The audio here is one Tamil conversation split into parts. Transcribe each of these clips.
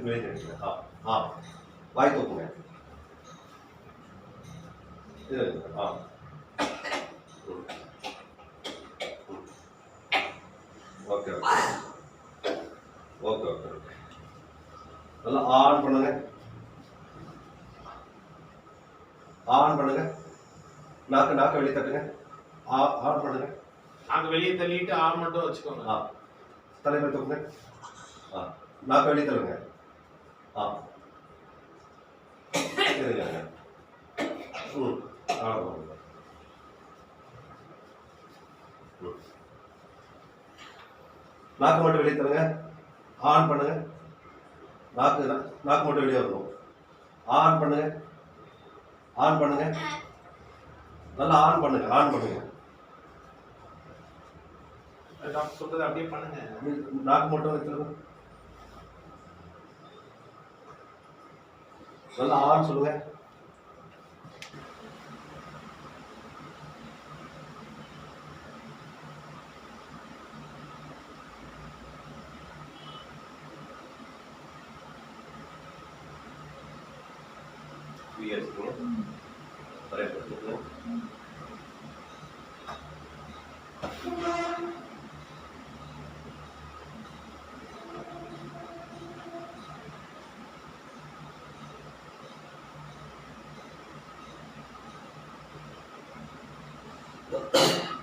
வெளியே தெரியுங்க. வாய் தூக்குங்க. இது okay okay okay okay okay. நல்லா ஆன் பண்ணுங்க. ஆன் பண்ணுங்க. நாக்கு வெளியே தட்டுங்க. ஆன் பண்ணுங்க. நாக்கு வெளியே தள்ளிட்டு ஆன் மட்டும் வச்சுக்கோங்க. தலைமை தூக்குங்க. நாக்கு வெளியே தள்ளுங்க. சரிங்க. நாக்கு மட்டும் வெளியே தருங்க. ஆன் பண்ணுங்க. நாக்கு மட்டும் வெளியே வரணும். ஆன் பண்ணுங்க. ஆன் பண்ணுங்க. நல்லா ஆன் பண்ணுங்க. டாக்டர் சொல்றது அப்படியே பண்ணுங்க. நாக்கு மட்டும் வைத்துருங்க. நல்லா ஆன் சொல்லுங்க.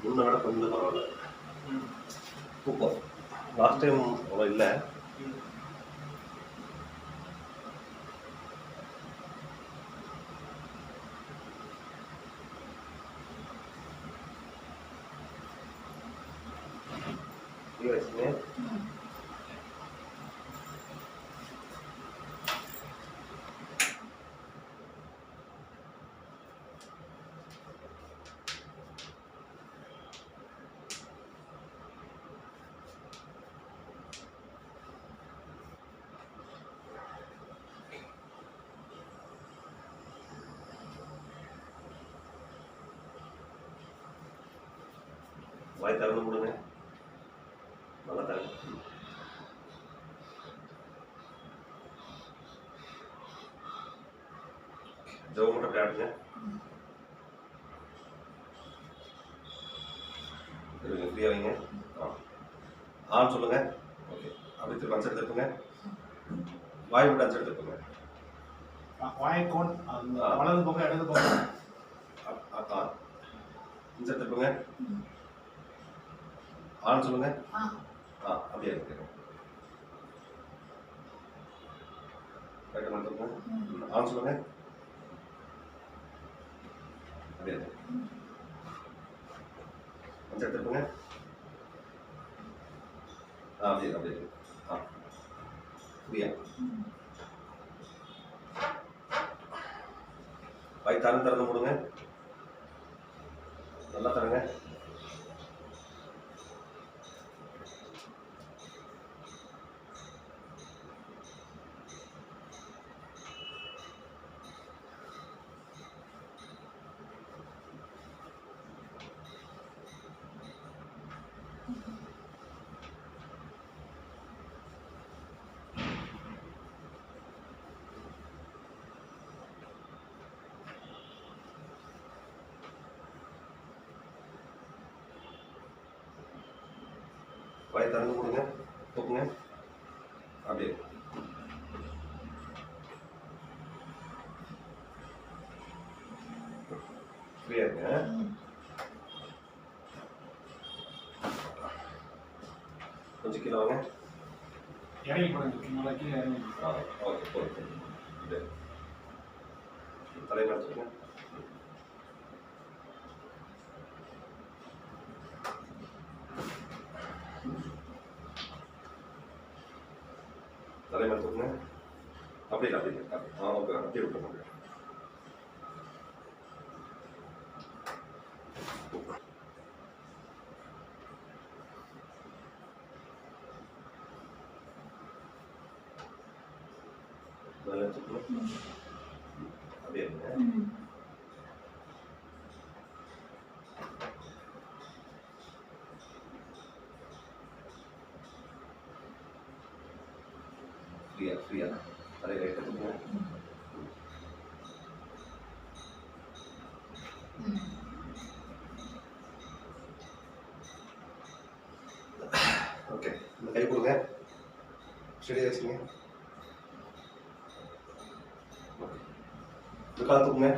முன்ன விட கொஞ்சம் பரவாயில்ல. தூக்கம் லாஸ்ட் டைம் அவ்வளோ இல்லை. வாய் திறந்து கொடுங்க. நல்லா தரங்க. ஜவு மட்டும் காட்டுங்க. ஃப்ரீயா வைங்க. ஆன் சொல்லுங்க. ஓகே. அப்படி திரும்ப அன்சர் திருப்புங்க. வாய் விட்டு அன்சர் திருப்புங்க. வாய் கோன் வலது பக்கம் இடது பக்கம். அன்சர் திருப்புங்க. ஆன் சொல்லுங்க. அப்படியே இருக்கு. ஆன் சொல்லுங்க. அப்படியே இருக்கு. அன்சர் திருப்புங்க. அப்படியே இருக்கு. ஃப்ரீயா வாய் திறந்து போடுங்க. நல்லா தரங்க. வாய் திறந்து கொடுங்க. தூக்குங்க. அப்படியே ஃப்ரீயா இருங்க. கொஞ்சம் கீழே வாங்க. இறங்கி போடுங்க. கீழே இறங்கி. ஓகே போடுங்க. தலைமை வச்சுருங்க. தலைமை தூக்குங்க. அப்படியே ஓகே. அப்படியே விட்டுருங்க. நல்லா தூக்குங்க. அப்படியே இருங்க. ஃப்ரீயா ஃப்ரீயா தலை லைட்டாக தூக்குங்க. ஓகே, இந்த கை கொடுங்க, ஸ்டெடியாக வச்சுக்கோங்க. இந்த கால் தூக்குங்க.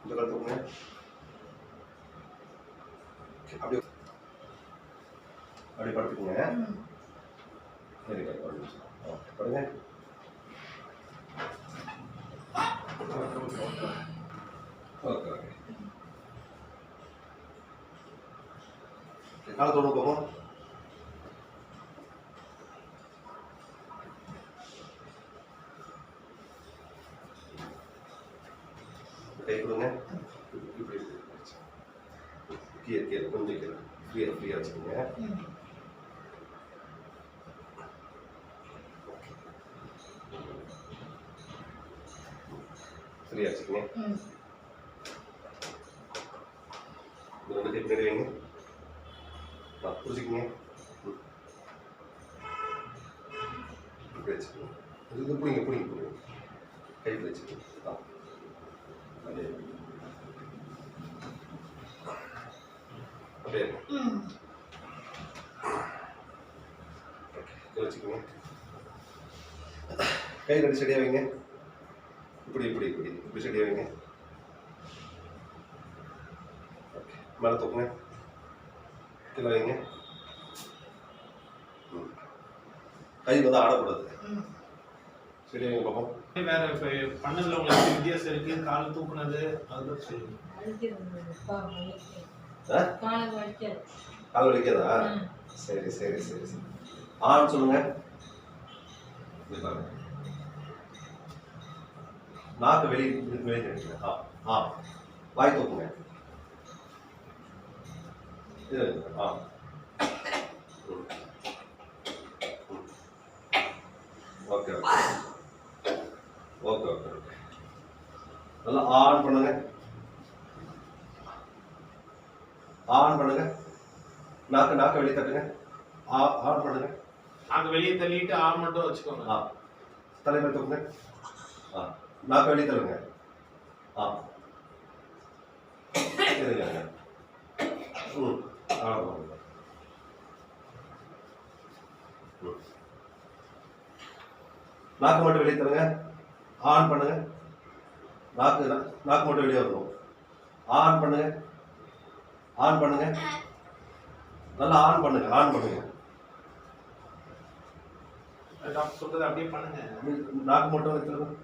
இந்த கால் தூக்குங்க. அப்படியே அப்படியே படுத்துக்குங்க. சரி, ஓகே படுங்க. ஓகே ஓகே, காலை தொட போகும். கை கொடுங்க. இப்படி கீழே கீழே கொஞ்சம் கீழே ஃப்ரீயாக ஃப்ரீயாக வச்சுக்கோங்க. ஃப்ரீயாக வச்சுக்கோங்க. ரெண்டு கை பின்னாடி வைங்க. பிடிச்சிக்கோங்க. இப்படி வச்சுக்கோங்க. இது பிடிங்க பிடிங்க பிடிங்க, கை வச்சுக்கோங்க. அதே அப்படியே வச்சுக்கோங்க. கை ரெண்டு செடியாக வைங்க. இப்படி இப்படி இப்படி இப்படி செடியாக வைங்க. ஓகே, மேலே தூக்குங்க. கீழே வைங்க. கை வந்து ஆடக்கூடாது. சரி வைங்க பார்ப்போம். வேற இப்போ பண்ணதுல உங்களுக்கு வித்தியாசம் இருக்கு? கால் தூக்குனது அதுதான் சொல்லுங்க. கால் வலிக்காதா? சரி சரி சரி சரி. ஆன்னு சொல்லுங்க. நாக்கு வெளியே வெளியே நினைக்கிறேன். ஆ, வாய் தூக்குங்க. இது ஆ, okay okay okay okay okay. நல்லா ஆன் பண்ணுங்க. ஆன் பண்ணுங்க. நாக்கு நாக்கு வெளியே தட்டுங்க. ஆன் பண்ணுங்க. நாக்கு வெளியே தள்ளிட்டு மட்டும் வச்சுக்கோங்க. தலைமை தூக்குங்க. நாக்கு வெளியே தள்ளுங்க. இருங்க. நாக்கு மட்டும் வெளியே தருங்க. ஆன் பண்ணுங்க. நாக்கு நாக்கு மட்டும் வெளியே வரணும். ஆன் பண்ணுங்க. ஆன் பண்ணுங்க. நல்லா ஆன் பண்ணுங்க. ஆன் பண்ணுங்க. டாக்டர் சொல்றது அப்படியே பண்ணுங்க. நாக்கு மட்டும் வைத்துருங்க.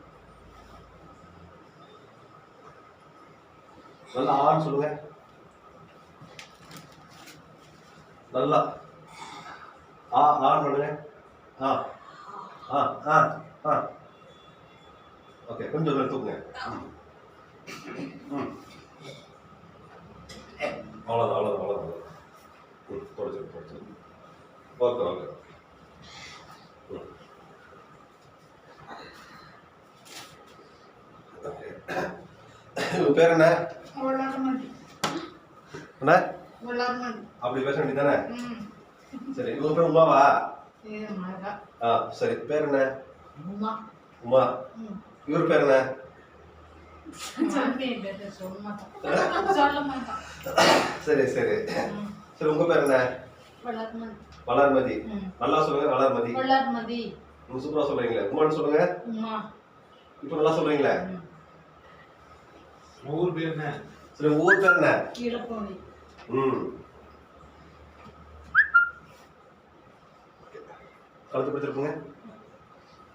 நல்லா ஆன் சொல்லுங்க. நல்லா ஆன் பண்ணுங்க. ஓகே, கொஞ்சம் நேரம் தூக்குங்க. அவ்வளோதான் அவ்வளோதான் அவ்வளோதான். தொடச்சு. Okay okay. உங்க பேர் என்ன? என்ன அப்படி பேச வேண்டியதானே? சரி, உங்க பேர் உமாவா? சரி, பேர் என்ன? உமா. இவர் பேர் என்ன? சரி சரி சரி, உங்க பேர் என்ன? வளர்மதி. நல்லா சொல்லுங்க. வளர்மதி. நீங்க சூப்பரா சொல்றீங்களே. உமான்னு சொல்லுங்க. இப்ப நல்லா சொல்றீங்களே. ஊர் பேர் என்ன? சரி, ஊர் பேர் என்ன? கழுத்து பிடிச்சிருப்புங்க.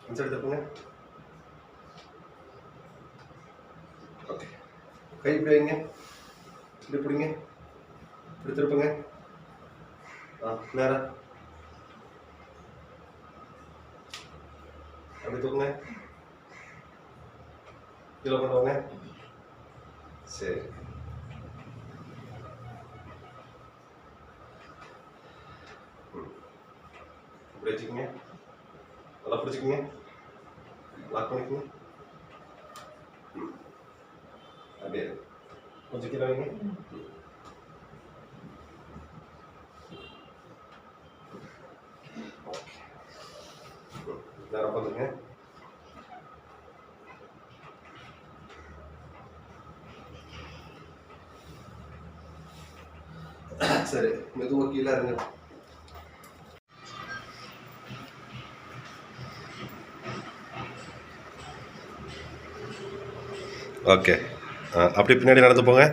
எடுத்துருப்புங்க. ஓகே, கை இப்படி வைங்க. இப்படி பிடிங்க. இப்படி திருப்புங்க. நேரா அப்படி தூக்குங்க. கீழே கொண்டு வாங்க. சரி, இப்படி வச்சுக்கோங்க. நல்லா பிடிச்சிக்கோங்க. லாக் பண்ணிக்கோங்க. அப்படியே கொஞ்சம் கீழே வைங்க. ஓகே. நேரம் உட்காந்துங்க. சரி, மெதுவா கீழே இருங்க. ஓகே, அப்படி பின்னாடி நடந்து போங்க.